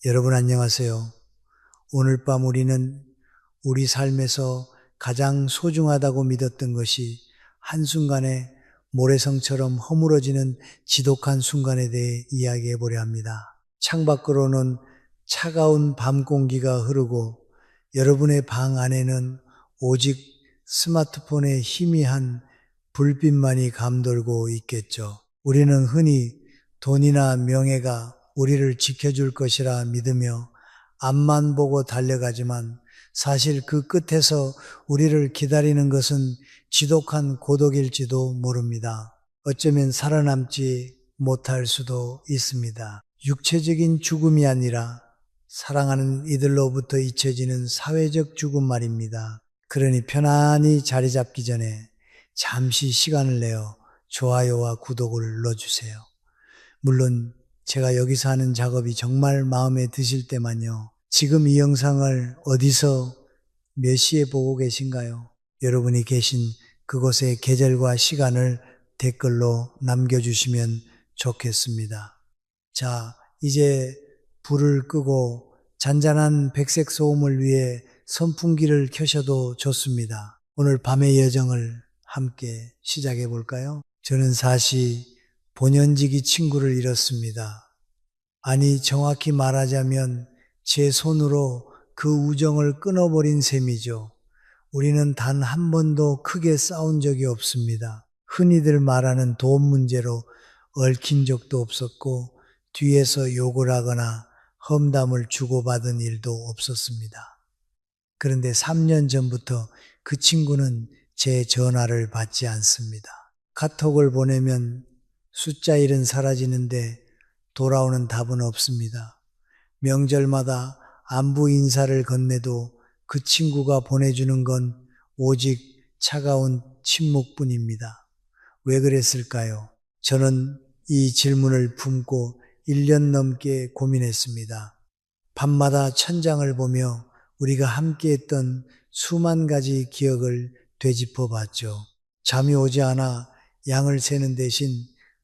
여러분 안녕하세요. 오늘 밤 우리는 우리 삶에서 가장 소중하다고 믿었던 것이 한순간에 모래성처럼 허물어지는 지독한 순간에 대해 이야기해 보려 합니다. 창밖으로는 차가운 밤 공기가 흐르고 여러분의 방 안에는 오직 스마트폰의 희미한 불빛만이 감돌고 있겠죠. 우리는 흔히 돈이나 명예가 우리를 지켜줄 것이라 믿으며 앞만 보고 달려가지만 사실 그 끝에서 우리를 기다리는 것은 지독한 고독일지도 모릅니다. 어쩌면 살아남지 못할 수도 있습니다. 육체적인 죽음이 아니라 사랑하는 이들로부터 잊혀지는 사회적 죽음 말입니다. 그러니 편안히 자리 잡기 전에 잠시 시간을 내어 좋아요와 구독을 눌러주세요. 물론 제가 여기서 하는 작업이 정말 마음에 드실 때만요. 지금 이 영상을 어디서 몇 시에 보고 계신가요? 여러분이 계신 그곳의 계절과 시간을 댓글로 남겨주시면 좋겠습니다. 자, 이제 불을 끄고 잔잔한 백색 소음을 위해 선풍기를 켜셔도 좋습니다. 오늘 밤의 여정을 함께 시작해 볼까요? 저는 사실 본연지기 친구를 잃었습니다. 아니, 정확히 말하자면 제 손으로 그 우정을 끊어버린 셈이죠. 우리는 단 한 번도 크게 싸운 적이 없습니다. 흔히들 말하는 돈 문제로 얽힌 적도 없었고 뒤에서 욕을 하거나 험담을 주고받은 일도 없었습니다. 그런데 3년 전부터 그 친구는 제 전화를 받지 않습니다. 카톡을 보내면 숫자 1은 사라지는데 돌아오는 답은 없습니다. 명절마다 안부 인사를 건네도 그 친구가 보내주는 건 오직 차가운 침묵뿐입니다. 왜 그랬을까요? 저는 이 질문을 품고 1년 넘게 고민했습니다. 밤마다 천장을 보며 우리가 함께했던 수만 가지 기억을 되짚어 봤죠. 잠이 오지 않아 양을 세는 대신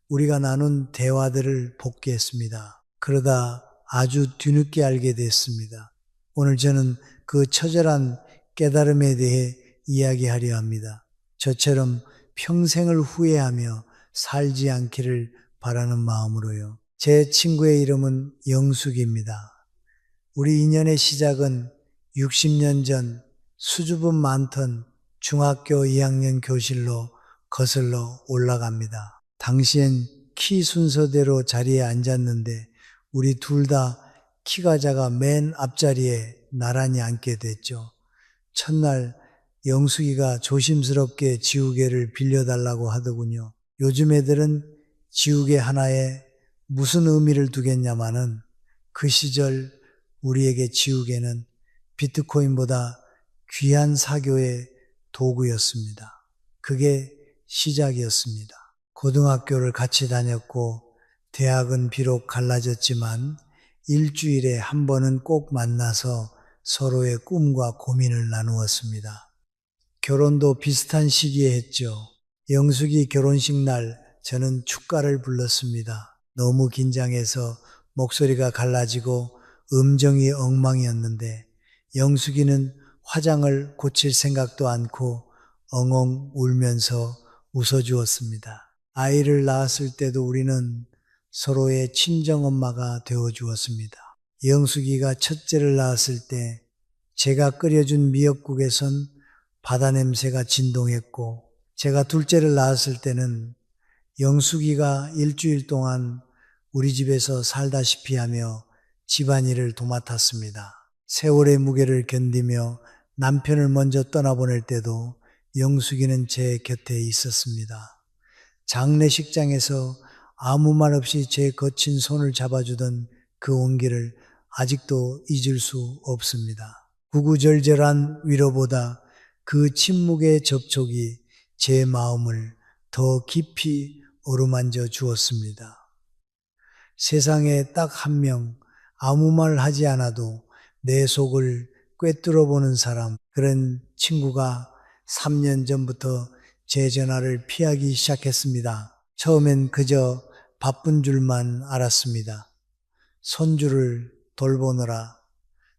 우리가 나눈 대화들을 복기했습니다. 그러다 아주 뒤늦게 알게 됐습니다. 오늘 저는 그 처절한 깨달음에 대해 이야기하려 합니다. 저처럼 평생을 후회하며 살지 않기를 바라는 마음으로요. 제 친구의 이름은 영숙입니다. 우리 인연의 시작은 60년 전 수줍음 많던 중학교 2학년 교실로 거슬러 올라갑니다. 당시엔 키 순서대로 자리에 앉았는데 우리 둘 다 키가 작아 맨 앞자리에 나란히 앉게 됐죠. 첫날 영숙이가 조심스럽게 지우개를 빌려달라고 하더군요. 요즘 애들은 지우개 하나에 무슨 의미를 두겠냐마는 그 시절 우리에게 지우개는 비트코인보다 귀한 사교의 도구였습니다. 그게 시작이었습니다. 고등학교를 같이 다녔고 대학은 비록 갈라졌지만 일주일에 한 번은 꼭 만나서 서로의 꿈과 고민을 나누었습니다. 결혼도 비슷한 시기에 했죠. 영숙이 결혼식 날 저는 축가를 불렀습니다. 너무 긴장해서 목소리가 갈라지고 음정이 엉망이었는데 영숙이는 화장을 고칠 생각도 않고 엉엉 울면서 웃어주었습니다. 아이를 낳았을 때도 우리는 서로의 친정엄마가 되어주었습니다. 영숙이가 첫째를 낳았을 때 제가 끓여준 미역국에선 바다 냄새가 진동했고 제가 둘째를 낳았을 때는 영숙이가 일주일 동안 우리 집에서 살다시피 하며 집안일을 도맡았습니다. 세월의 무게를 견디며 남편을 먼저 떠나보낼 때도 영숙이는 제 곁에 있었습니다. 장례식장에서 아무 말 없이 제 거친 손을 잡아주던 그 온기를 아직도 잊을 수 없습니다. 구구절절한 위로보다 그 침묵의 접촉이 제 마음을 더 깊이 어루만져 주었습니다. 세상에 딱 한 명 아무 말 하지 않아도 내 속을 꿰뚫어 보는 사람, 그런 친구가 3년 전부터 제 전화를 피하기 시작했습니다. 처음엔 그저 바쁜 줄만 알았습니다. 손주를 돌보느라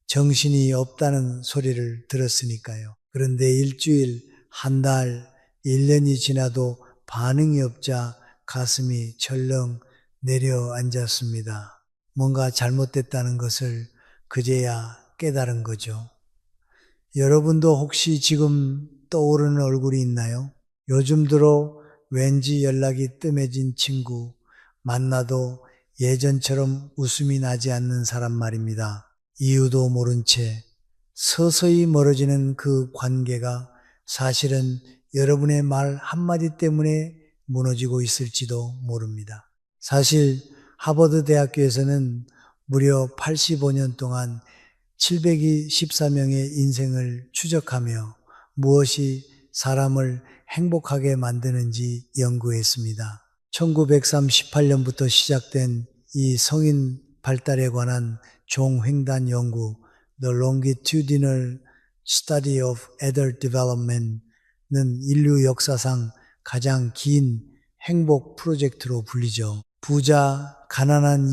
정신이 없다는 소리를 들었으니까요. 그런데 일주일, 한 달, 1년이 지나도 반응이 없자 가슴이 철렁 내려앉았습니다. 뭔가 잘못됐다는 것을 그제야 깨달은 거죠. 여러분도 혹시 지금 떠오르는 얼굴이 있나요? 요즘 들어 왠지 연락이 뜸해진 친구, 만나도 예전처럼 웃음이 나지 않는 사람 말입니다. 이유도 모른 채 서서히 멀어지는 그 관계가 사실은 여러분의 말 한마디 때문에 무너지고 있을지도 모릅니다. 사실 하버드 대학교에서는 무려 85년 동안 714명의 인생을 추적하며 무엇이 사람을 행복하게 만드는지 연구했습니다. 1938년부터 시작된 이 성인 발달에 관한 종횡단 연구 The Longitudinal Study of Adult Development는 인류 역사상 가장 긴 행복 프로젝트로 불리죠. 부자, 가난한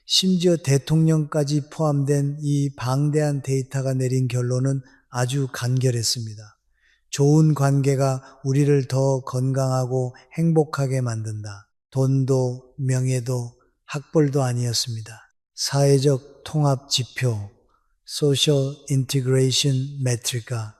심지어 대통령까지 포함된 이 방대한 데이터가 내린 결론은 아주 간결했습니다. 좋은 관계가 우리를 더 건강하고 행복하게 만든다. 돈도 명예도 학벌도 아니었습니다. 사회적 통합 지표, Social Integration Metric가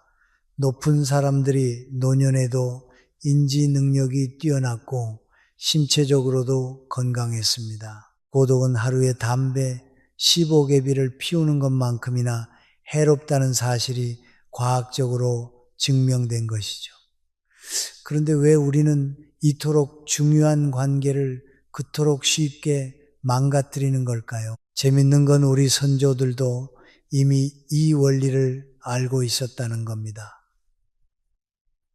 높은 사람들이 노년에도 인지 능력이 뛰어났고 신체적으로도 건강했습니다. 고독은 하루에 담배 15개비를 피우는 것만큼이나 해롭다는 사실이 과학적으로 증명된 것이죠. 그런데 왜 우리는 이토록 중요한 관계를 그토록 쉽게 망가뜨리는 걸까요? 재밌는 건 우리 선조들도 이미 이 원리를 알고 있었다는 겁니다.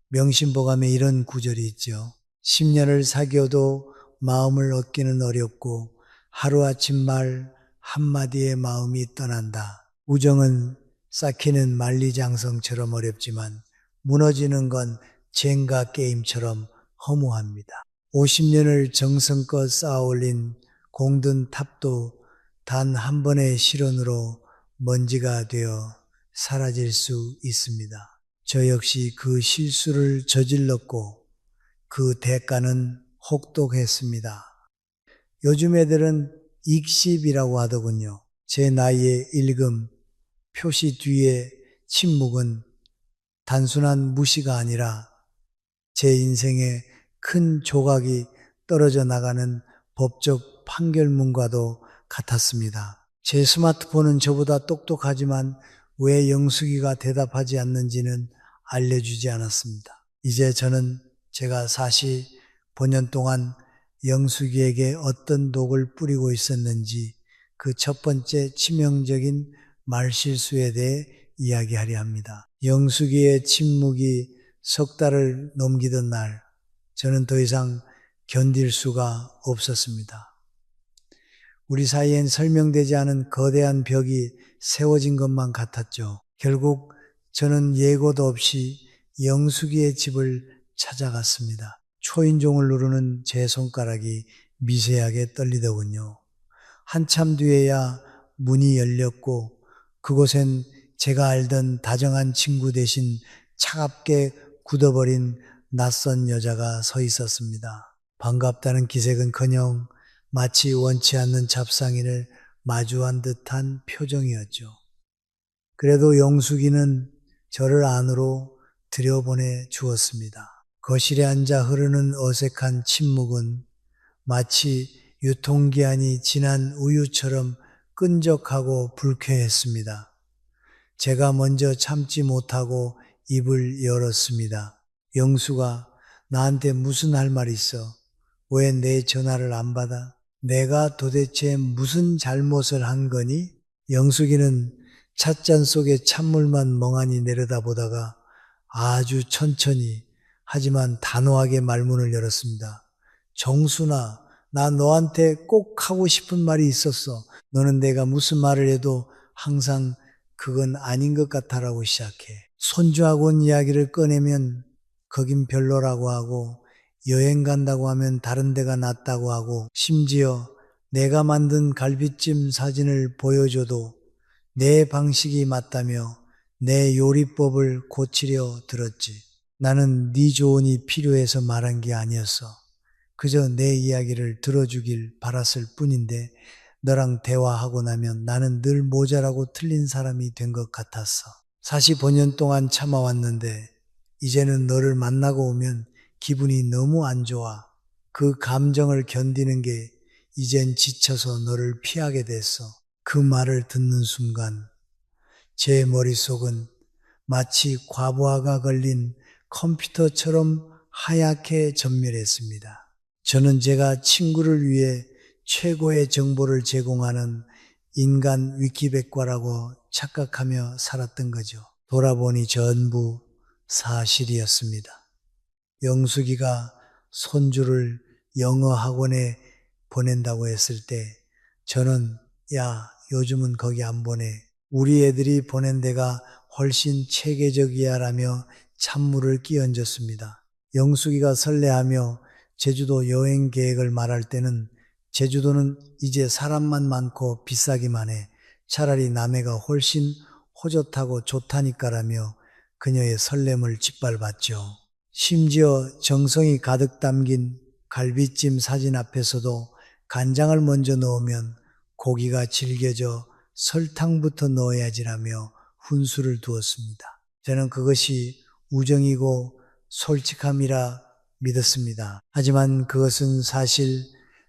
명심보감에 이런 구절이 있죠. 10년을 사귀어도 마음을 얻기는 어렵고 하루아침 말 한마디에 마음이 떠난다. 우정은 쌓기는 만리장성처럼 어렵지만 무너지는 건 젠가 게임처럼 허무합니다. 50년을 정성껏 쌓아올린 공든 탑도 단 한 번의 실언으로 먼지가 되어 사라질 수 있습니다. 저 역시 그 실수를 저질렀고 그 대가는 혹독했습니다. 요즘 애들은 익십이라고 하더군요. 제 나이에 읽음, 표시 뒤에 침묵은 단순한 무시가 아니라 제 인생의 큰 조각이 떨어져 나가는 법적 판결문과도 같았습니다. 제 스마트폰은 저보다 똑똑하지만 왜 영숙이가 대답하지 않는지는 알려주지 않았습니다. 이제 저는 제가 45년 동안 영숙이에게 어떤 독을 뿌리고 있었는지 그 첫 번째 치명적인 말실수에 대해 이야기하려 합니다. 영숙이의 침묵이 석 달을 넘기던 날 저는 더 이상 견딜 수가 없었습니다. 우리 사이엔 설명되지 않은 거대한 벽이 세워진 것만 같았죠. 결국 저는 예고도 없이 영숙이의 집을 찾아갔습니다. 초인종을 누르는 제 손가락이 미세하게 떨리더군요. 한참 뒤에야 문이 열렸고 그곳엔 제가 알던 다정한 친구 대신 차갑게 굳어버린 낯선 여자가 서 있었습니다. 반갑다는 기색은커녕 마치 원치 않는 잡상인을 마주한 듯한 표정이었죠. 그래도 영숙이는 저를 안으로 들여보내 주었습니다. 거실에 앉아 흐르는 어색한 침묵은 마치 유통기한이 지난 우유처럼 끈적하고 불쾌했습니다. 제가 먼저 참지 못하고 입을 열었습니다. 영수가 나한테 무슨 할 말 있어? 왜 내 전화를 안 받아? 내가 도대체 무슨 잘못을 한 거니? 영숙이는 찻잔 속에 찬물만 멍하니 내려다보다가 아주 천천히 하지만 단호하게 말문을 열었습니다. 정순아, 나 너한테 꼭 하고 싶은 말이 있었어. 너는 내가 무슨 말을 해도 항상 그건 아닌 것 같아라고 시작해. 손주하고 온 이야기를 꺼내면 거긴 별로라고 하고 여행 간다고 하면 다른 데가 낫다고 하고 심지어 내가 만든 갈비찜 사진을 보여줘도 내 방식이 맞다며 내 요리법을 고치려 들었지. 나는 네 조언이 필요해서 말한 게 아니었어. 그저 내 이야기를 들어주길 바랐을 뿐인데 너랑 대화하고 나면 나는 늘 모자라고 틀린 사람이 된 것 같았어. 45년 동안 참아왔는데 이제는 너를 만나고 오면 기분이 너무 안 좋아. 그 감정을 견디는 게 이젠 지쳐서 너를 피하게 됐어. 그 말을 듣는 순간 제 머릿속은 마치 과부하가 걸린 컴퓨터처럼 하얗게 전멸했습니다. 저는 제가 친구를 위해 최고의 정보를 제공하는 인간 위키백과라고 착각하며 살았던 거죠. 돌아보니 전부 사실이었습니다. 영숙이가 손주를 영어 학원에 보낸다고 했을 때 저는 야, 요즘은 거기 안 보내. 우리 애들이 보낸 데가 훨씬 체계적이야 라며 찬물을 끼얹었습니다. 영숙이가 설레하며 제주도 여행 계획을 말할 때는 제주도는 이제 사람만 많고 비싸기만 해. 차라리 남해가 훨씬 호젓하고 좋다니까라며 그녀의 설렘을 짓밟았죠. 심지어 정성이 가득 담긴 갈비찜 사진 앞에서도 간장을 먼저 넣으면 고기가 질겨져 설탕부터 넣어야지라며 훈수를 두었습니다. 저는 그것이 우정이고 솔직함이라 믿었습니다. 하지만 그것은 사실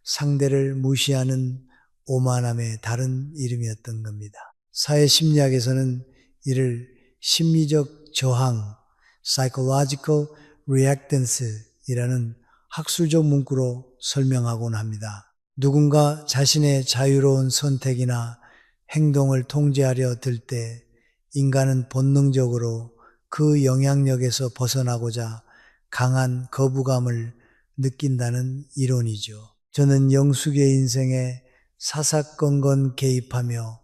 상대를 무시하는 오만함의 다른 이름이었던 겁니다. 사회심리학에서는 이를 심리적 저항, psychological reactance 이라는 학술적 문구로 설명하곤 합니다. 누군가 자신의 자유로운 선택이나 행동을 통제하려 들 때 인간은 본능적으로 그 영향력에서 벗어나고자 강한 거부감을 느낀다는 이론이죠. 저는 영숙의 인생에 사사건건 개입하며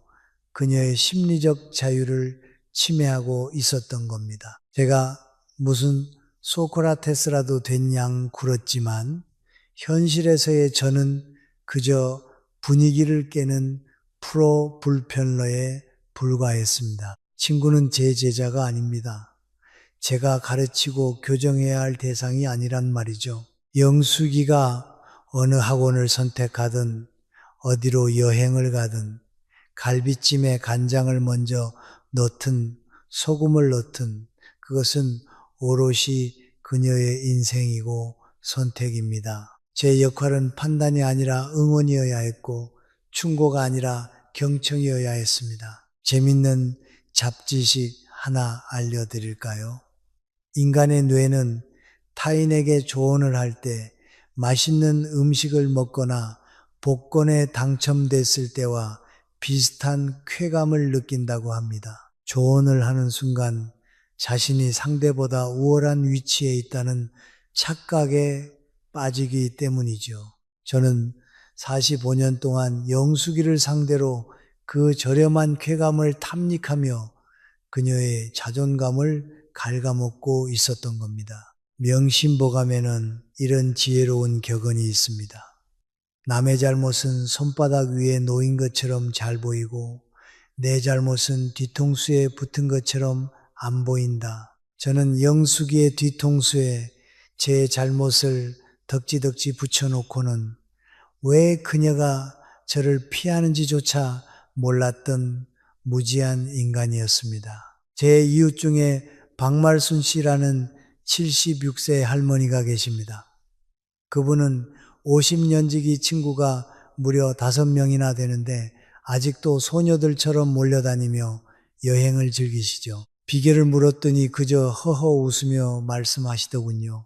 그녀의 심리적 자유를 침해하고 있었던 겁니다. 제가 무슨 소크라테스라도 된 양 굴었지만 현실에서의 저는 그저 분위기를 깨는 프로 불편러에 불과했습니다. 친구는 제 제자가 아닙니다. 제가 가르치고 교정해야 할 대상이 아니란 말이죠. 영숙이가 어느 학원을 선택하든 어디로 여행을 가든 갈비찜에 간장을 먼저 넣든 소금을 넣든 그것은 오롯이 그녀의 인생이고 선택입니다. 제 역할은 판단이 아니라 응원이어야 했고 충고가 아니라 경청이어야 했습니다. 재밌는 잡지식 하나 알려드릴까요? 인간의 뇌는 타인에게 조언을 할 때 맛있는 음식을 먹거나 복권에 당첨됐을 때와 비슷한 쾌감을 느낀다고 합니다. 조언을 하는 순간 자신이 상대보다 우월한 위치에 있다는 착각에 빠지기 때문이죠. 저는 45년 동안 영숙이를 상대로 그 저렴한 쾌감을 탐닉하며 그녀의 자존감을 갉아먹고 있었던 겁니다. 명심보감에는 이런 지혜로운 격언이 있습니다. 남의 잘못은 손바닥 위에 놓인 것처럼 잘 보이고 내 잘못은 뒤통수에 붙은 것처럼 안 보인다. 저는 영숙이의 뒤통수에 제 잘못을 덕지덕지 붙여놓고는 왜 그녀가 저를 피하는지조차 몰랐던 무지한 인간이었습니다. 제 이웃 중에 박말순 씨라는 76세 할머니가 계십니다. 그분은 50년지기 친구가 무려 5명이나 되는데 아직도 소녀들처럼 몰려다니며 여행을 즐기시죠. 비결을 물었더니 그저 허허 웃으며 말씀하시더군요.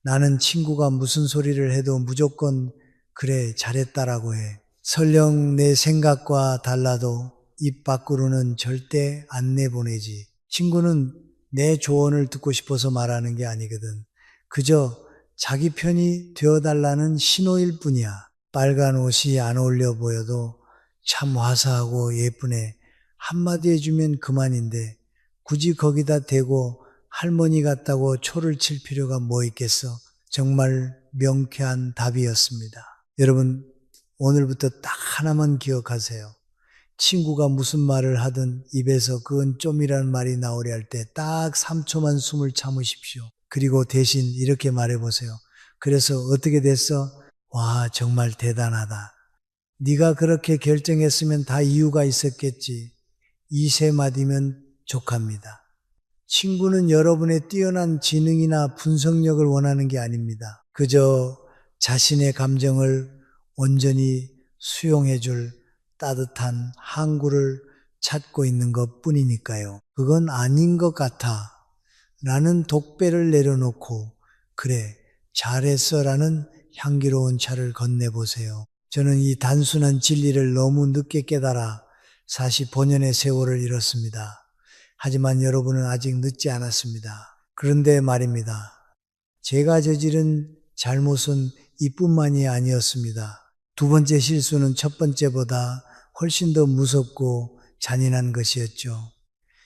나는 친구가 무슨 소리를 해도 무조건 그래 잘했다라고 해. 설령 내 생각과 달라도 입 밖으로는 절대 안 내보내지. 친구는 내 조언을 듣고 싶어서 말하는 게 아니거든. 그저 자기 편이 되어달라는 신호일 뿐이야. 빨간 옷이 안 어울려 보여도 참 화사하고 예쁘네. 한마디 해주면 그만인데 굳이 거기다 대고 할머니 같다고 초를 칠 필요가 뭐 있겠어. 정말 명쾌한 답이었습니다. 여러분, 오늘부터 딱 하나만 기억하세요. 친구가 무슨 말을 하든 입에서 그건 좀이라는 말이 나오려 할 때 딱 3초만 숨을 참으십시오. 그리고 대신 이렇게 말해보세요. 그래서 어떻게 됐어? 와, 정말 대단하다. 네가 그렇게 결정했으면 다 이유가 있었겠지. 이 세 마디면 족합니다. 친구는 여러분의 뛰어난 지능이나 분석력을 원하는 게 아닙니다. 그저 자신의 감정을 온전히 수용해 줄 따뜻한 항구를 찾고 있는 것 뿐이니까요. 그건 아닌 것 같아 라는 독배를 내려놓고 그래 잘했어 라는 향기로운 차를 건네보세요. 저는 이 단순한 진리를 너무 늦게 깨달아 45년의 세월을 잃었습니다. 하지만 여러분은 아직 늦지 않았습니다. 그런데 말입니다. 제가 저지른 잘못은 이뿐만이 아니었습니다. 두 번째 실수는 첫 번째보다 훨씬 더 무섭고 잔인한 것이었죠.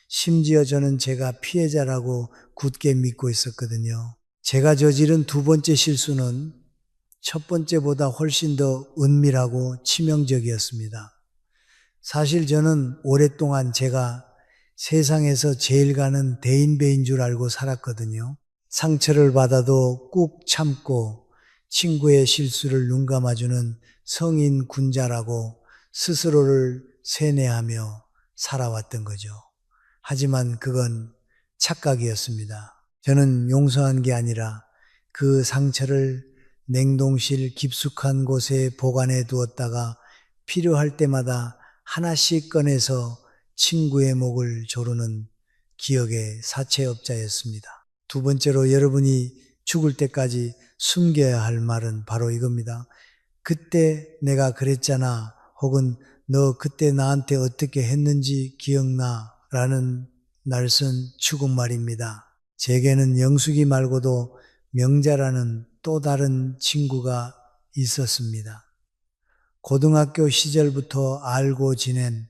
심지어 저는 제가 피해자라고 굳게 믿고 있었거든요. 제가 저지른 두 번째 실수는 첫 번째보다 훨씬 더 은밀하고 치명적이었습니다. 사실 저는 오랫동안 제가 세상에서 제일 가는 대인배인 줄 알고 살았거든요. 상처를 받아도 꾹 참고 친구의 실수를 눈감아주는 성인 군자라고 스스로를 세뇌하며 살아왔던 거죠. 하지만 그건 착각이었습니다. 저는 용서한 게 아니라 그 상처를 냉동실 깊숙한 곳에 보관해 두었다가 필요할 때마다 하나씩 꺼내서 친구의 목을 조르는 기억의 사채업자였습니다. 두 번째로 여러분이 죽을 때까지 숨겨야 할 말은 바로 이겁니다. 그때 내가 그랬잖아. 혹은 너 그때 나한테 어떻게 했는지 기억나? 라는 날선 추국말입니다. 제게는 영숙이 말고도 명자라는 또 다른 친구가 있었습니다. 고등학교 시절부터 알고 지낸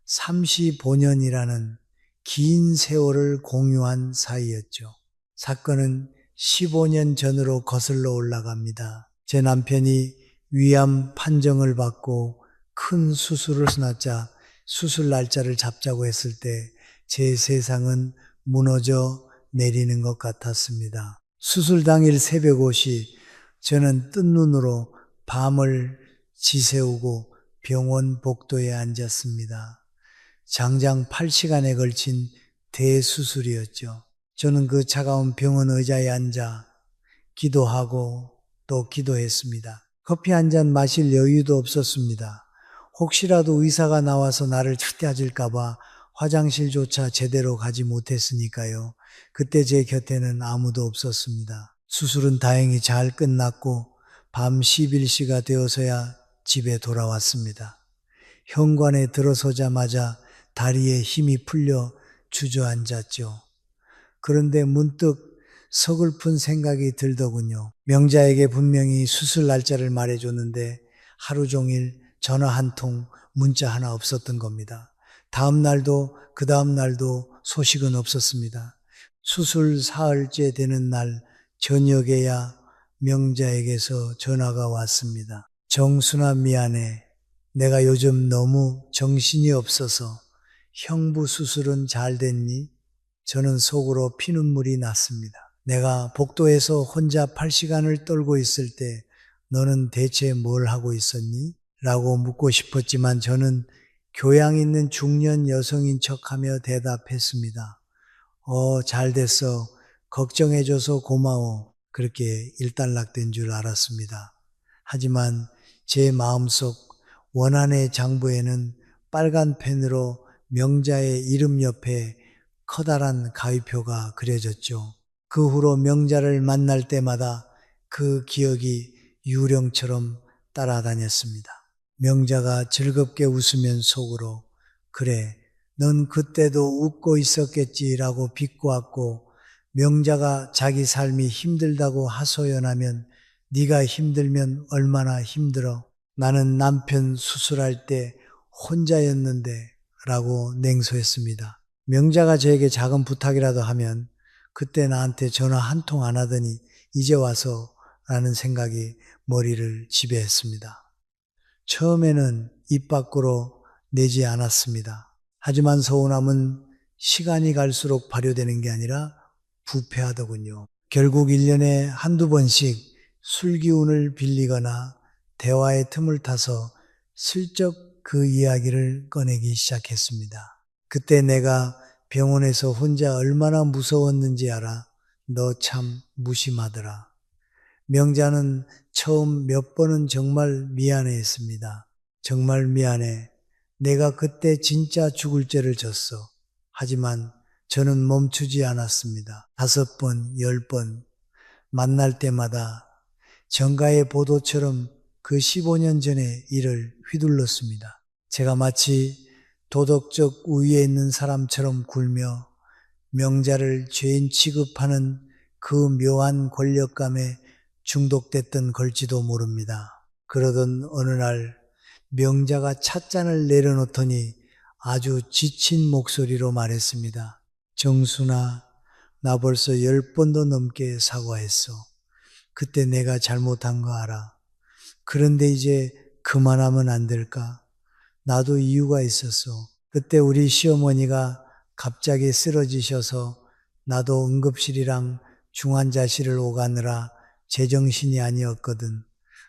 35년이라는 긴 세월을 공유한 사이였죠. 사건은 15년 전으로 거슬러 올라갑니다. 제 남편이 위암 판정을 받고 큰 수술을 낳자 수술 날짜를 잡자고 했을 때 제 세상은 무너져 내리는 것 같았습니다. 수술 당일 새벽 5시 저는 뜬 눈으로 밤을 지새우고 병원 복도에 앉았습니다. 장장 8시간에 걸친 대수술이었죠. 저는 그 차가운 병원 의자에 앉아 기도하고 또 기도했습니다. 커피 한 잔 마실 여유도 없었습니다. 혹시라도 의사가 나와서 나를 찾아줄까봐 화장실조차 제대로 가지 못했으니까요. 그때 제 곁에는 아무도 없었습니다. 수술은 다행히 잘 끝났고 밤 11시가 되어서야 집에 돌아왔습니다. 현관에 들어서자마자 다리에 힘이 풀려 주저앉았죠. 그런데 문득 서글픈 생각이 들더군요. 명자에게 분명히 수술 날짜를 말해줬는데 하루 종일 전화 한 통, 문자 하나 없었던 겁니다. 다음 날도 그 다음 날도 소식은 없었습니다. 수술 사흘째 되는 날 저녁에야 명자에게서 전화가 왔습니다. 정순아 미안해. 내가 요즘 너무 정신이 없어서 형부 수술은 잘 됐니? 저는 속으로 피눈물이 났습니다. 내가 복도에서 혼자 8시간을 떨고 있을 때 너는 대체 뭘 하고 있었니? 라고 묻고 싶었지만 저는 교양 있는 중년 여성인 척하며 대답했습니다. 잘 됐어. 걱정해줘서 고마워. 그렇게 일단락된 줄 알았습니다. 하지만 제 마음속 원한의 장부에는 빨간 펜으로 명자의 이름 옆에 커다란 가위표가 그려졌죠. 그 후로 명자를 만날 때마다 그 기억이 유령처럼 따라다녔습니다. 명자가 즐겁게 웃으면 속으로 그래, 넌 그때도 웃고 있었겠지라고 비꼬았고 명자가 자기 삶이 힘들다고 하소연하면 네가 힘들면 얼마나 힘들어. 나는 남편 수술할 때 혼자였는데 라고 냉소했습니다. 명자가 저에게 작은 부탁이라도 하면 그때 나한테 전화 한 통 안 하더니 이제 와서 라는 생각이 머리를 지배했습니다. 처음에는 입 밖으로 내지 않았습니다. 하지만 서운함은 시간이 갈수록 발효되는 게 아니라 부패하더군요. 결국 1년에 한두 번씩 술기운을 빌리거나 대화의 틈을 타서 슬쩍 그 이야기를 꺼내기 시작했습니다. 그때 내가 병원에서 혼자 얼마나 무서웠는지 알아. 너 참 무심하더라. 명자는 처음 몇 번은 정말 미안해했습니다. 정말 미안해. 내가 그때 진짜 죽을 죄를 졌어. 하지만 저는 멈추지 않았습니다. 5번, 10번 만날 때마다 정가의 보도처럼 그 15년 전의 일을 휘둘렀습니다. 제가 마치 도덕적 우위에 있는 사람처럼 굴며 명자를 죄인 취급하는 그 묘한 권력감에 중독됐던 걸지도 모릅니다. 그러던 어느 날 명자가 찻잔을 내려놓더니 아주 지친 목소리로 말했습니다. 정순아, 나 벌써 10번도 넘게 사과했어. 그때 내가 잘못한 거 알아. 그런데 이제 그만하면 안 될까? 나도 이유가 있었어. 그때 우리 시어머니가 갑자기 쓰러지셔서 나도 응급실이랑 중환자실을 오가느라 제정신이 아니었거든.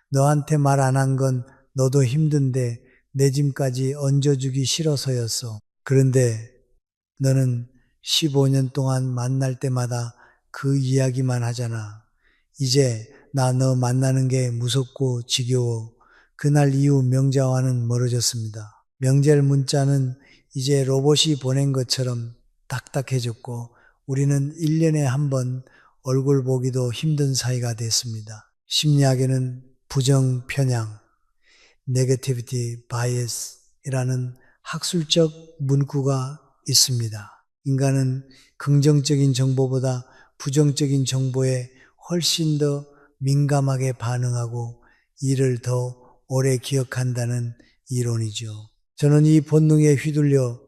너한테 말 안 한 건 너도 힘든데 내 짐까지 얹어주기 싫어서였어. 그런데 너는 15년 동안 만날 때마다 그 이야기만 하잖아. 이제 나 너 만나는 게 무섭고 지겨워. 그날 이후 명자와는 멀어졌습니다. 명절 문자는 이제 로봇이 보낸 것처럼 딱딱해졌고 우리는 1년에 한 번 얼굴 보기도 힘든 사이가 됐습니다. 심리학에는 부정 편향, 네거티비티 바이어스이라는 학술적 문구가 있습니다. 인간은 긍정적인 정보보다 부정적인 정보에 훨씬 더 민감하게 반응하고 이를 더 오래 기억한다는 이론이죠. 저는 이 본능에 휘둘려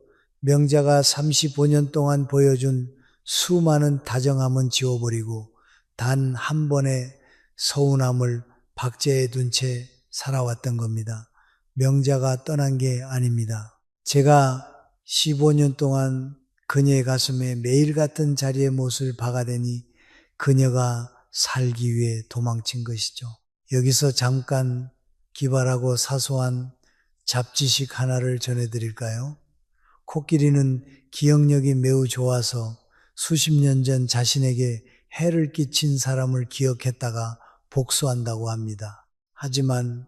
명자가 35년 동안 보여준 수많은 다정함은 지워버리고 단 한 번의 서운함을 박제해 둔 채 살아왔던 겁니다. 명자가 떠난 게 아닙니다. 제가 15년 동안 그녀의 가슴에 매일 같은 자리의 못을 박아대니 그녀가 살기 위해 도망친 것이죠. 여기서 잠깐 기발하고 사소한 잡지식 하나를 전해드릴까요? 코끼리는 기억력이 매우 좋아서 수십 년 전 자신에게 해를 끼친 사람을 기억했다가 복수한다고 합니다. 하지만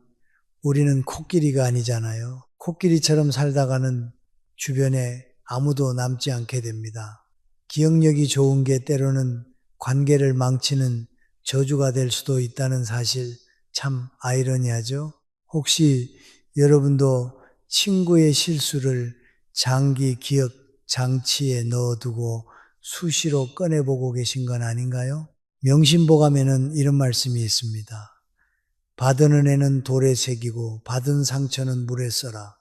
우리는 코끼리가 아니잖아요. 코끼리처럼 살다가는 주변에 아무도 남지 않게 됩니다. 기억력이 좋은 게 때로는 관계를 망치는 저주가 될 수도 있다는 사실 참 아이러니하죠. 혹시 여러분도 친구의 실수를 장기 기억 장치에 넣어두고 수시로 꺼내보고 계신 건 아닌가요? 명심보감에는 이런 말씀이 있습니다. 받은 은혜는 돌에 새기고 받은 상처는 물에 써라.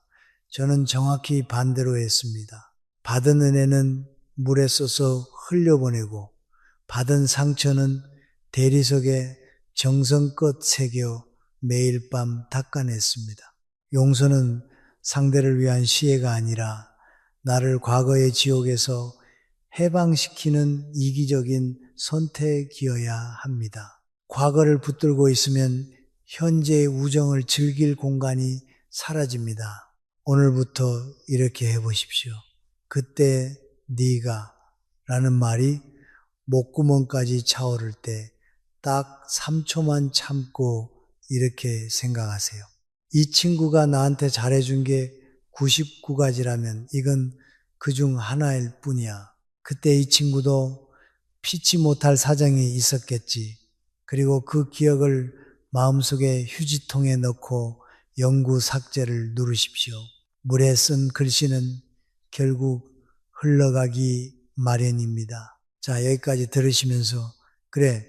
저는 정확히 반대로 했습니다. 받은 은혜는 물에 써서 흘려보내고 받은 상처는 대리석에 정성껏 새겨 매일 밤 닦아냈습니다. 용서는 상대를 위한 시혜가 아니라 나를 과거의 지옥에서 해방시키는 이기적인 선택이어야 합니다. 과거를 붙들고 있으면 현재의 우정을 즐길 공간이 사라집니다. 오늘부터 이렇게 해보십시오. 그때 네가 라는 말이 목구멍까지 차오를 때 딱 3초만 참고 이렇게 생각하세요. 이 친구가 나한테 잘해준 게 99가지라면 이건 그중 하나일 뿐이야. 그때 이 친구도 피치 못할 사정이 있었겠지. 그리고 그 기억을 마음속에 휴지통에 넣고 영구 삭제를 누르십시오. 물에 쓴 글씨는 결국 흘러가기 마련입니다. 자, 여기까지 들으시면서 그래,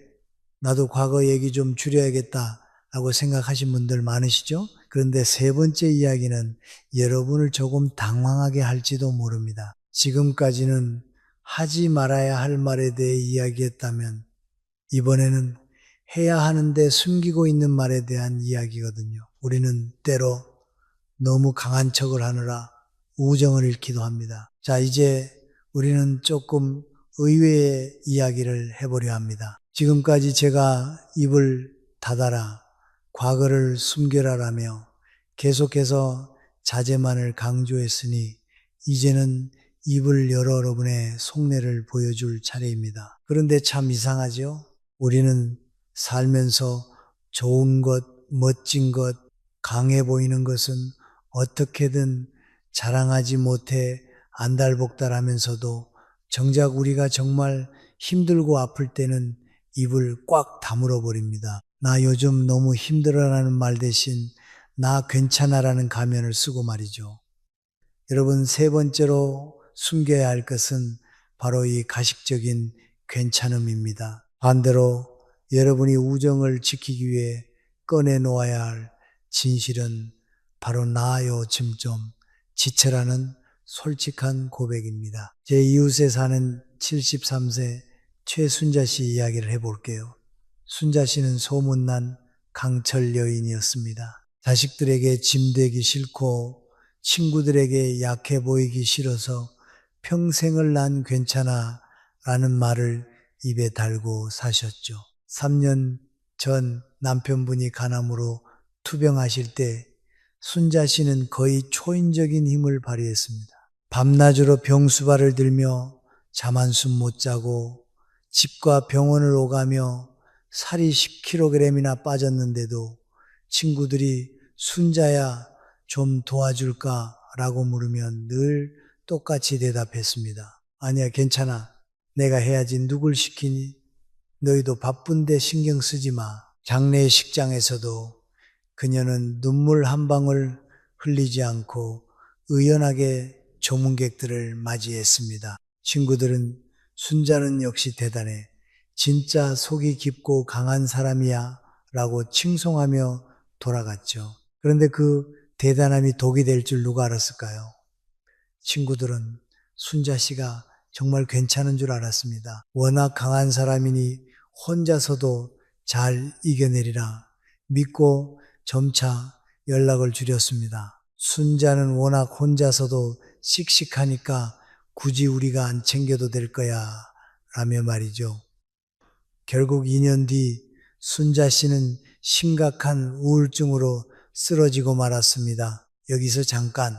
나도 과거 얘기 좀 줄여야겠다 라고 생각하신 분들 많으시죠? 그런데 세 번째 이야기는 여러분을 조금 당황하게 할지도 모릅니다. 지금까지는 하지 말아야 할 말에 대해 이야기했다면 이번에는 해야 하는데 숨기고 있는 말에 대한 이야기거든요. 우리는 때로 너무 강한 척을 하느라 우정을 잃기도 합니다. 자, 이제 우리는 조금 의외의 이야기를 해보려 합니다. 지금까지 제가 입을 닫아라, 과거를 숨겨라라며 계속해서 자제만을 강조했으니 이제는 입을 열어 여러분의 속내를 보여줄 차례입니다. 그런데 참 이상하죠? 우리는 살면서 좋은 것, 멋진 것, 강해 보이는 것은 어떻게든 자랑하지 못해 안달복달하면서도 정작 우리가 정말 힘들고 아플 때는 입을 꽉 다물어 버립니다. 나 요즘 너무 힘들어라는 말 대신 나 괜찮아라는 가면을 쓰고 말이죠. 여러분, 세 번째로 숨겨야 할 것은 바로 이 가식적인 괜찮음입니다. 반대로 여러분이 우정을 지키기 위해 꺼내놓아야 할 진실은 바로 나요 점점 지체라는 솔직한 고백입니다. 제 이웃에 사는 73세 최순자 씨 이야기를 해볼게요. 순자 씨는 소문난 강철 여인이었습니다. 자식들에게 짐되기 싫고 친구들에게 약해 보이기 싫어서 평생을 난 괜찮아 라는 말을 입에 달고 사셨죠. 3년 전 남편분이 간암으로 투병하실 때 순자 씨는 거의 초인적인 힘을 발휘했습니다. 밤낮으로 병수발을 들며 잠 한숨 못 자고 집과 병원을 오가며 살이 10kg이나 빠졌는데도 친구들이 순자야 좀 도와줄까? 라고 물으면 늘 똑같이 대답했습니다. 아니야, 괜찮아. 내가 해야지. 누굴 시키니? 너희도 바쁜데 신경 쓰지 마. 장례식장에서도 그녀는 눈물 한 방울 흘리지 않고 의연하게 조문객들을 맞이했습니다. 친구들은 순자는 역시 대단해. 진짜 속이 깊고 강한 사람이야. 라고 칭송하며 돌아갔죠. 그런데 그 대단함이 독이 될 줄 누가 알았을까요? 친구들은 순자 씨가 정말 괜찮은 줄 알았습니다. 워낙 강한 사람이니 혼자서도 잘 이겨내리라 믿고 점차 연락을 줄였습니다. 순자는 워낙 혼자서도 씩씩하니까 굳이 우리가 안 챙겨도 될 거야 라며 말이죠. 결국 2년 뒤 순자 씨는 심각한 우울증으로 쓰러지고 말았습니다. 여기서 잠깐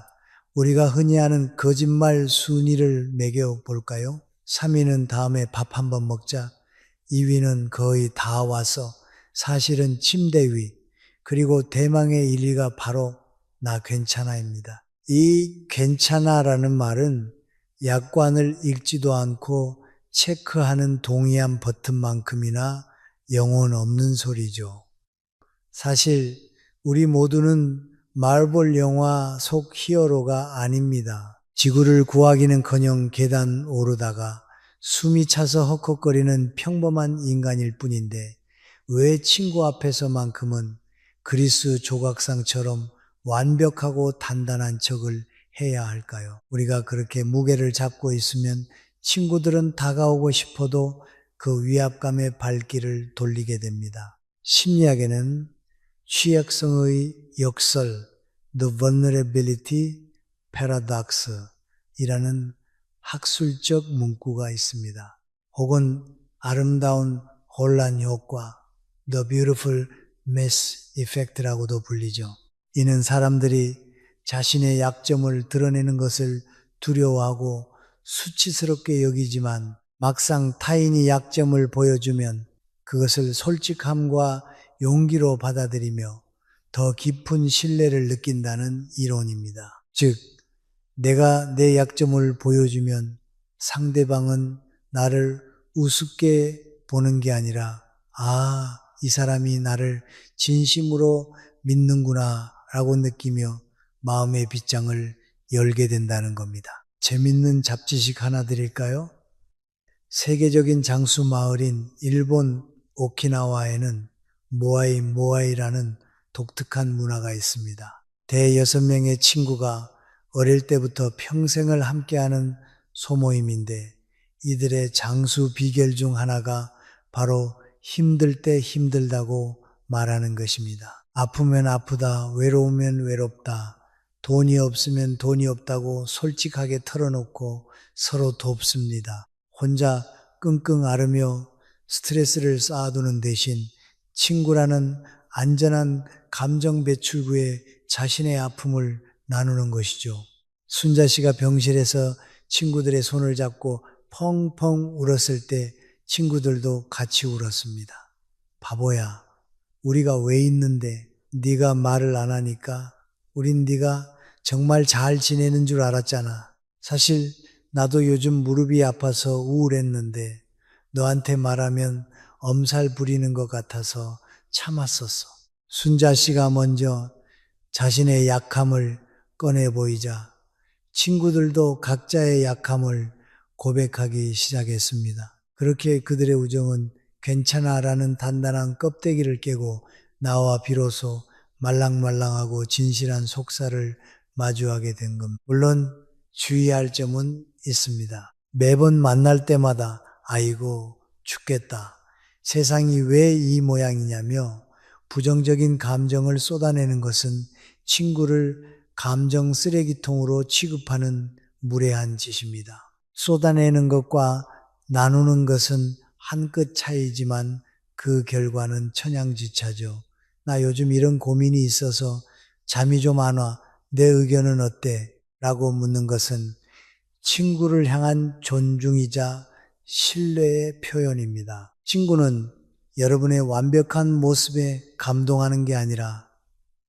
우리가 흔히 하는 거짓말 순위를 매겨 볼까요? 3위는 다음에 밥 한번 먹자. 2위는 거의 다 와서 사실은 침대 위. 그리고 대망의 1위가 바로 나 괜찮아입니다. 이 괜찮아라는 말은 약관을 읽지도 않고 체크하는 동의한 버튼만큼이나 영혼 없는 소리죠. 사실 우리 모두는 마블 영화 속 히어로가 아닙니다. 지구를 구하기는커녕 계단 오르다가 숨이 차서 헉헉거리는 평범한 인간일 뿐인데 왜 친구 앞에서만큼은 그리스 조각상처럼 완벽하고 단단한 척을 해야 할까요? 우리가 그렇게 무게를 잡고 있으면 친구들은 다가오고 싶어도 그 위압감의 발길을 돌리게 됩니다. 심리학에는 취약성의 역설, The Vulnerability Paradox 이라는 학술적 문구가 있습니다. 혹은 아름다운 혼란 효과, The Beautiful Mess Effect라고도 불리죠. 이는 사람들이 자신의 약점을 드러내는 것을 두려워하고 수치스럽게 여기지만 막상 타인이 약점을 보여주면 그것을 솔직함과 용기로 받아들이며 더 깊은 신뢰를 느낀다는 이론입니다. 즉, 내가 내 약점을 보여주면 상대방은 나를 우습게 보는 게 아니라 이 사람이 나를 진심으로 믿는구나 라고 느끼며 마음의 빗장을 열게 된다는 겁니다. 재밌는 잡지식 하나 드릴까요? 세계적인 장수 마을인 일본 오키나와에는 모아이라는 독특한 문화가 있습니다. 대여섯 명의 친구가 어릴 때부터 평생을 함께하는 소모임인데 이들의 장수 비결 중 하나가 바로 힘들 때 힘들다고 말하는 것입니다. 아프면 아프다, 외로우면 외롭다, 돈이 없으면 돈이 없다고 솔직하게 털어놓고 서로 돕습니다. 혼자 끙끙 앓으며 스트레스를 쌓아두는 대신 친구라는 안전한 감정 배출구에 자신의 아픔을 나누는 것이죠. 순자 씨가 병실에서 친구들의 손을 잡고 펑펑 울었을 때 친구들도 같이 울었습니다. 바보야, 우리가 왜 있는데 네가 말을 안 하니까 우린 네가 정말 잘 지내는 줄 알았잖아. 사실 나도 요즘 무릎이 아파서 우울했는데 너한테 말하면 엄살 부리는 것 같아서 참았었어. 순자 씨가 먼저 자신의 약함을 꺼내 보이자 친구들도 각자의 약함을 고백하기 시작했습니다. 그렇게 그들의 우정은 괜찮아라는 단단한 껍데기를 깨고 나와 비로소 말랑말랑하고 진실한 속살을 마주하게 된 겁니다. 물론 주의할 점은 있습니다. 매번 만날 때마다 아이고 죽겠다. 세상이 왜 이 모양이냐며 부정적인 감정을 쏟아내는 것은 친구를 감정 쓰레기통으로 취급하는 무례한 짓입니다. 쏟아내는 것과 나누는 것은 한 끗 차이지만 그 결과는 천양지차죠. 나 요즘 이런 고민이 있어서 잠이 좀 안 와. 내 의견은 어때? 라고 묻는 것은 친구를 향한 존중이자 신뢰의 표현입니다. 친구는 여러분의 완벽한 모습에 감동하는 게 아니라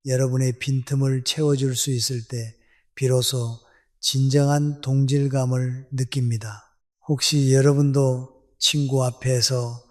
여러분의 빈틈을 채워줄 수 있을 때 비로소 진정한 동질감을 느낍니다. 혹시 여러분도 친구 앞에서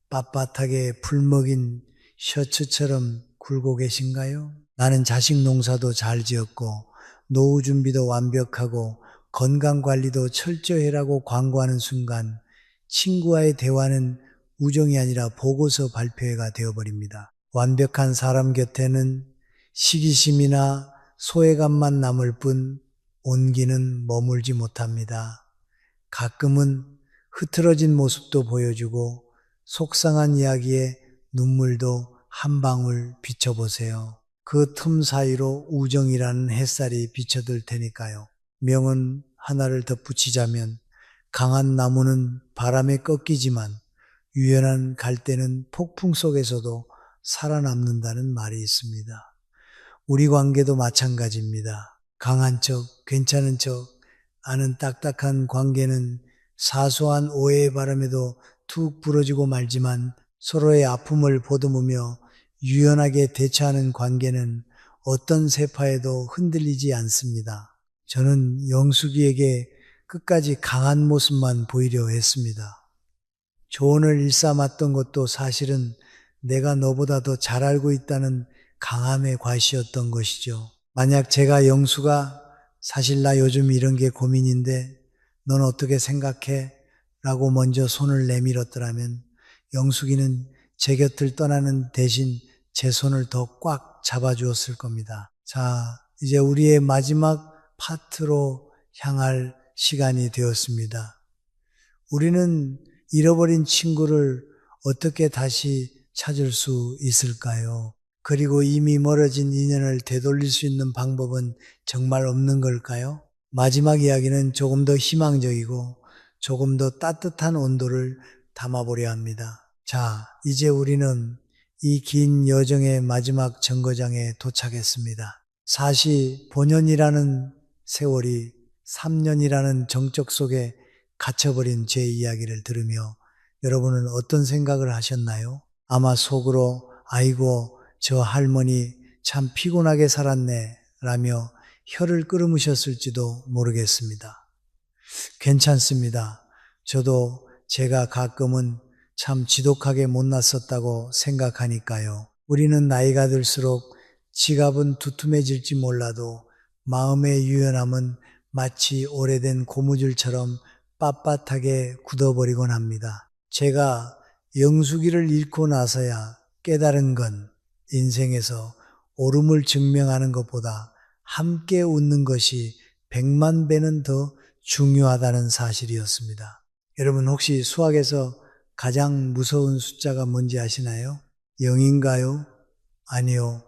빳빳하게 풀먹인 셔츠처럼 굴고 계신가요? 나는 자식 농사도 잘 지었고 노후 준비도 완벽하고 건강관리도 철저히라고 광고하는 순간 친구와의 대화는 우정이 아니라 보고서 발표회가 되어버립니다. 완벽한 사람 곁에는 시기심이나 소외감만 남을 뿐 온기는 머물지 못합니다. 가끔은 흐트러진 모습도 보여주고 속상한 이야기에 눈물도 한 방울 비춰보세요. 그 틈 사이로 우정이라는 햇살이 비쳐들 테니까요. 명언 하나를 덧붙이자면 강한 나무는 바람에 꺾이지만 유연한 갈대는 폭풍 속에서도 살아남는다는 말이 있습니다. 우리 관계도 마찬가지입니다. 강한 척, 괜찮은 척, 아는 딱딱한 관계는 사소한 오해의 바람에도 툭 부러지고 말지만 서로의 아픔을 보듬으며 유연하게 대처하는 관계는 어떤 세파에도 흔들리지 않습니다. 저는 영숙이에게 끝까지 강한 모습만 보이려 했습니다. 조언을 일삼았던 것도 사실은 내가 너보다 더 잘 알고 있다는 강함의 과시였던 것이죠. 만약 제가 영수가 사실 나 요즘 이런 게 고민인데 넌 어떻게 생각해? 라고 먼저 손을 내밀었더라면 영숙이는 제 곁을 떠나는 대신 제 손을 더 꽉 잡아주었을 겁니다. 자, 이제 우리의 마지막 파트로 향할 시간이 되었습니다. 우리는 잃어버린 친구를 어떻게 다시 찾을 수 있을까요? 그리고 이미 멀어진 인연을 되돌릴 수 있는 방법은 정말 없는 걸까요? 마지막 이야기는 조금 더 희망적이고 조금 더 따뜻한 온도를 담아보려 합니다. 자, 이제 우리는 이 긴 여정의 마지막 정거장에 도착했습니다. 사시 본연이라는 세월이 3년이라는 정적 속에 갇혀버린 제 이야기를 들으며 여러분은 어떤 생각을 하셨나요? 아마 속으로 아이고 저 할머니 참 피곤하게 살았네 라며 혀를 끓으무셨을지도 모르겠습니다. 괜찮습니다. 저도 제가 가끔은 참 지독하게 못났었다고 생각하니까요. 우리는 나이가 들수록 지갑은 두툼해질지 몰라도 마음의 유연함은 마치 오래된 고무줄처럼 빳빳하게 굳어버리곤 합니다. 제가 영숙이를 잃고 나서야 깨달은 건 인생에서 옳음을 증명하는 것보다 함께 웃는 것이 100만 배는 더 중요하다는 사실이었습니다. 여러분 혹시 수학에서 가장 무서운 숫자가 뭔지 아시나요? 0인가요? 아니요.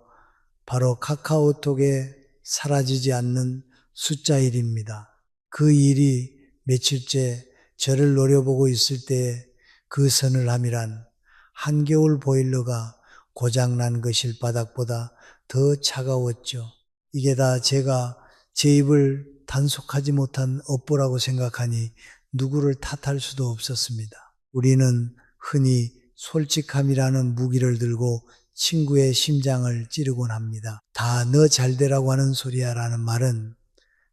바로 카카오톡에 사라지지 않는 숫자 일입니다. 그 일이 며칠째 저를 노려보고 있을 때에 그 서늘함이란 한겨울 보일러가 고장난 그 실바닥보다 더 차가웠죠. 이게 다 제가 제 입을 단속하지 못한 업보라고 생각하니 누구를 탓할 수도 없었습니다. 우리는 흔히 솔직함이라는 무기를 들고 친구의 심장을 찌르곤 합니다. 다 너 잘되라고 하는 소리야 라는 말은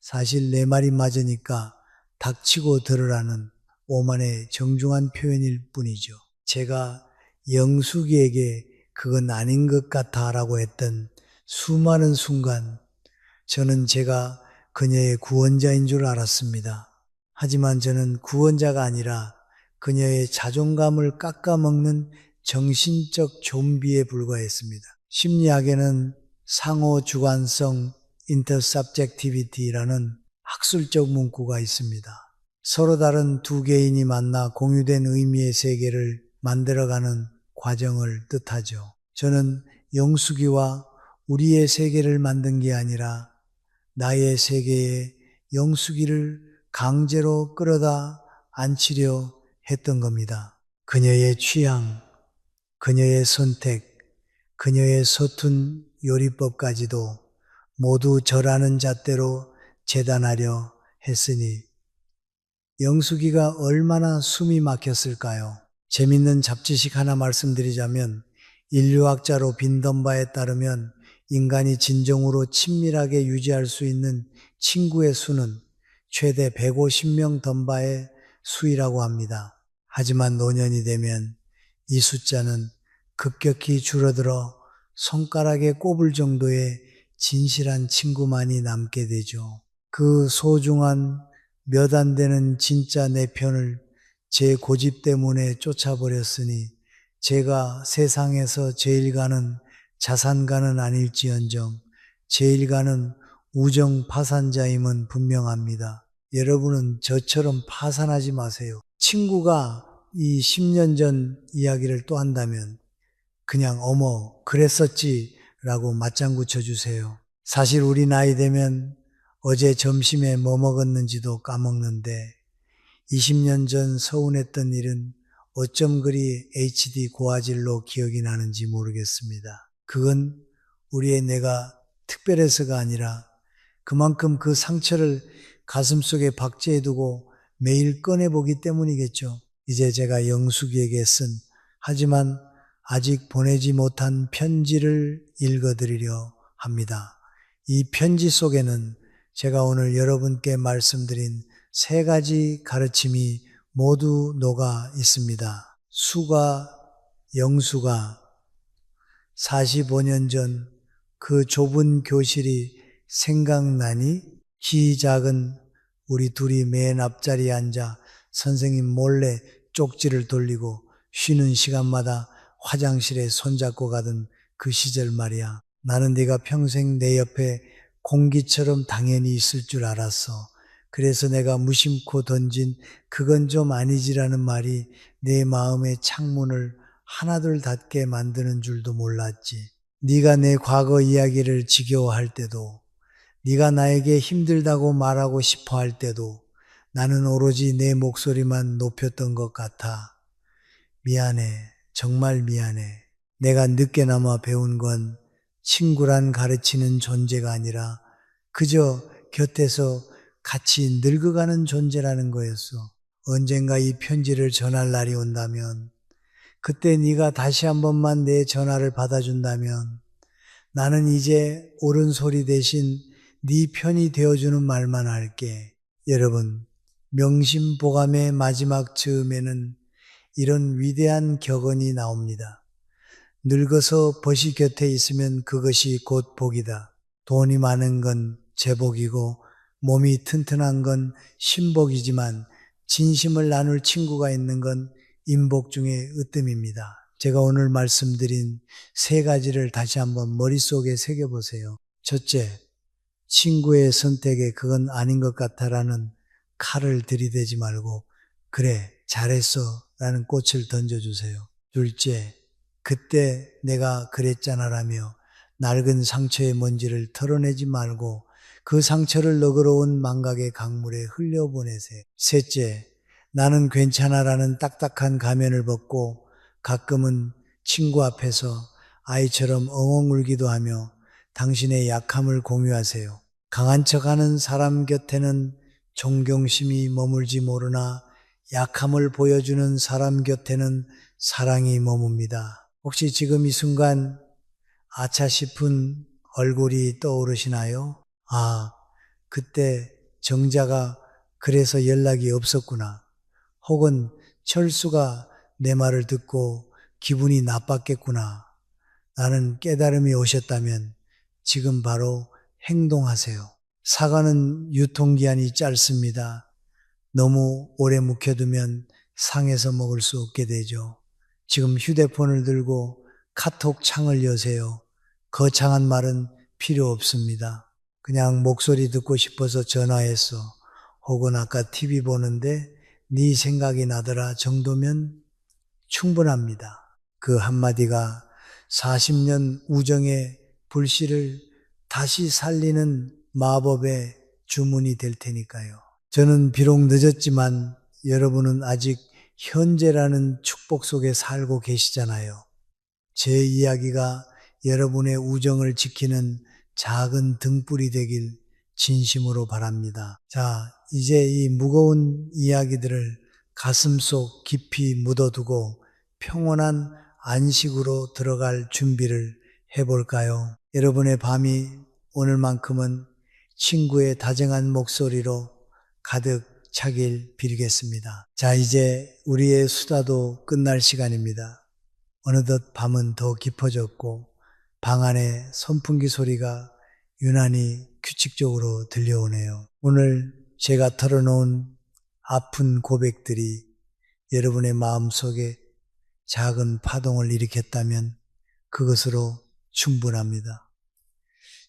사실 내 말이 맞으니까 닥치고 들으라는 오만의 정중한 표현일 뿐이죠. 제가 영숙이에게 그건 아닌 것 같아 라고 했던 수많은 순간 저는 제가 그녀의 구원자인 줄 알았습니다. 하지만 저는 구원자가 아니라 그녀의 자존감을 깎아먹는 정신적 좀비에 불과했습니다. 심리학에는 상호주관성 intersubjectivity라는 학술적 문구가 있습니다. 서로 다른 두 개인이 만나 공유된 의미의 세계를 만들어가는 과정을 뜻하죠. 저는 영숙이와 우리의 세계를 만든 게 아니라 나의 세계에 영숙이를 강제로 끌어다 앉히려 했던 겁니다. 그녀의 취향, 그녀의 선택, 그녀의 서툰 요리법까지도 모두 저라는 잣대로 재단하려 했으니 영숙이가 얼마나 숨이 막혔을까요? 재밌는 잡지식 하나 말씀드리자면 인류학자로 빈던 바에 따르면 인간이 진정으로 친밀하게 유지할 수 있는 친구의 수는 최대 150명 덤바의 수이라고 합니다. 하지만 노년이 되면 이 숫자는 급격히 줄어들어 손가락에 꼽을 정도의 진실한 친구만이 남게 되죠. 그 소중한 몇 안 되는 진짜 내 편을 제 고집 때문에 쫓아버렸으니 제가 세상에서 제일 가는 자산가는 아닐지언정 제일 가는 우정 파산자임은 분명합니다. 여러분은 저처럼 파산하지 마세요. 친구가 이 10년 전 이야기를 또 한다면 그냥 어머 그랬었지 라고 맞장구 쳐주세요. 사실 우리 나이 되면 어제 점심에 뭐 먹었는지도 까먹는데 20년 전 서운했던 일은 어쩜 그리 HD 고화질로 기억이 나는지 모르겠습니다. 그건 우리의 내가 특별해서가 아니라 그만큼 그 상처를 가슴속에 박제해두고 매일 꺼내보기 때문이겠죠. 이제 제가 영숙이에게 쓴 하지만 아직 보내지 못한 편지를 읽어드리려 합니다. 이 편지 속에는 제가 오늘 여러분께 말씀드린 세 가지 가르침이 모두 녹아 있습니다. 수가, 영수가 45년 전 그 좁은 교실이 생각나니 키 작은 우리 둘이 맨 앞자리에 앉아 선생님 몰래 쪽지를 돌리고 쉬는 시간마다 화장실에 손잡고 가던 그 시절 말이야. 나는 네가 평생 내 옆에 공기처럼 당연히 있을 줄 알았어. 그래서 내가 무심코 던진 그건 좀 아니지라는 말이 내 마음의 창문을 하나둘 닫게 만드는 줄도 몰랐지. 네가 내 과거 이야기를 지겨워할 때도 네가 나에게 힘들다고 말하고 싶어 할 때도 나는 오로지 내 목소리만 높였던 것 같아. 미안해. 정말 미안해. 내가 늦게나마 배운 건 친구란 가르치는 존재가 아니라 그저 곁에서 같이 늙어가는 존재라는 거였어. 언젠가 이 편지를 전할 날이 온다면 그때 네가 다시 한 번만 내 전화를 받아준다면 나는 이제 옳은 소리 대신 네 편이 되어주는 말만 할게. 여러분, 명심보감의 마지막 즈음에는 이런 위대한 격언이 나옵니다. 늙어서 벗이 곁에 있으면 그것이 곧 복이다. 돈이 많은 건 제복이고 몸이 튼튼한 건 신복이지만 진심을 나눌 친구가 있는 건 인복 중의 으뜸입니다. 제가 오늘 말씀드린 세 가지를 다시 한번 머릿속에 새겨보세요. 첫째, 친구의 선택에 그건 아닌 것 같아라는 칼을 들이대지 말고 그래 잘했어 라는 꽃을 던져주세요. 둘째, 그때 내가 그랬잖아라며 낡은 상처의 먼지를 털어내지 말고 그 상처를 너그러운 망각의 강물에 흘려보내세요. 셋째, 나는 괜찮아라는 딱딱한 가면을 벗고 가끔은 친구 앞에서 아이처럼 엉엉 울기도 하며 당신의 약함을 공유하세요. 강한 척하는 사람 곁에는 존경심이 머물지 모르나 약함을 보여주는 사람 곁에는 사랑이 머뭅니다. 혹시 지금 이 순간 아차 싶은 얼굴이 떠오르시나요? 아, 그때 정자가 그래서 연락이 없었구나. 혹은 철수가 내 말을 듣고 기분이 나빴겠구나. 라는 깨달음이 오셨다면 지금 바로 행동하세요. 사과는 유통기한이 짧습니다. 너무 오래 묵혀두면 상해서 먹을 수 없게 되죠. 지금 휴대폰을 들고 카톡 창을 여세요. 거창한 말은 필요 없습니다. 그냥 목소리 듣고 싶어서 전화했어. 혹은 아까 TV 보는데 네 생각이 나더라 정도면 충분합니다. 그 한마디가 40년 우정의 불씨를 다시 살리는 마법의 주문이 될 테니까요. 저는 비록 늦었지만 여러분은 아직 현재라는 축복 속에 살고 계시잖아요. 제 이야기가 여러분의 우정을 지키는 작은 등불이 되길 진심으로 바랍니다. 자, 이제 이 무거운 이야기들을 가슴속 깊이 묻어두고 평온한 안식으로 들어갈 준비를 해볼까요? 여러분의 밤이 오늘만큼은 친구의 다정한 목소리로 가득 차길 빌겠습니다. 자, 이제 우리의 수다도 끝날 시간입니다. 어느덧 밤은 더 깊어졌고 방 안에 선풍기 소리가 유난히 규칙적으로 들려오네요. 오늘 제가 털어놓은 아픈 고백들이 여러분의 마음속에 작은 파동을 일으켰다면 그것으로 충분합니다.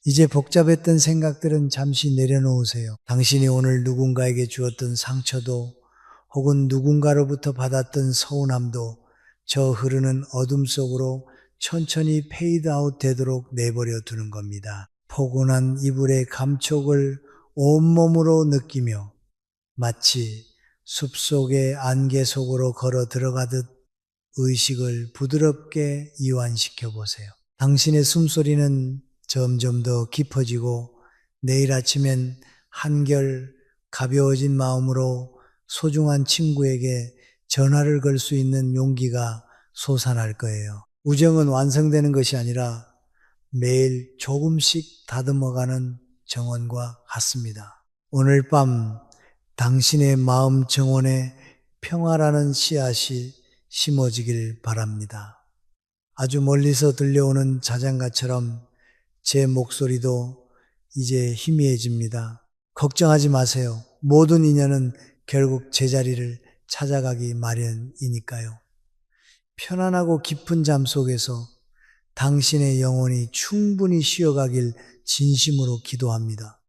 이제 복잡했던 생각들은 잠시 내려놓으세요. 당신이 오늘 누군가에게 주었던 상처도 혹은 누군가로부터 받았던 서운함도 저 흐르는 어둠 속으로 천천히 페이드아웃 되도록 내버려 두는 겁니다. 포근한 이불의 감촉을 온몸으로 느끼며 마치 숲속의 안개 속으로 걸어 들어가듯 의식을 부드럽게 이완시켜 보세요. 당신의 숨소리는 점점 더 깊어지고 내일 아침엔 한결 가벼워진 마음으로 소중한 친구에게 전화를 걸 수 있는 용기가 솟아날 거예요. 우정은 완성되는 것이 아니라 매일 조금씩 다듬어가는 정원과 같습니다. 오늘 밤 당신의 마음 정원에 평화라는 씨앗이 심어지길 바랍니다. 아주 멀리서 들려오는 자장가처럼 제 목소리도 이제 희미해집니다. 걱정하지 마세요. 모든 인연은 결국 제자리를 찾아가기 마련이니까요. 편안하고 깊은 잠 속에서 당신의 영혼이 충분히 쉬어가길 진심으로 기도합니다.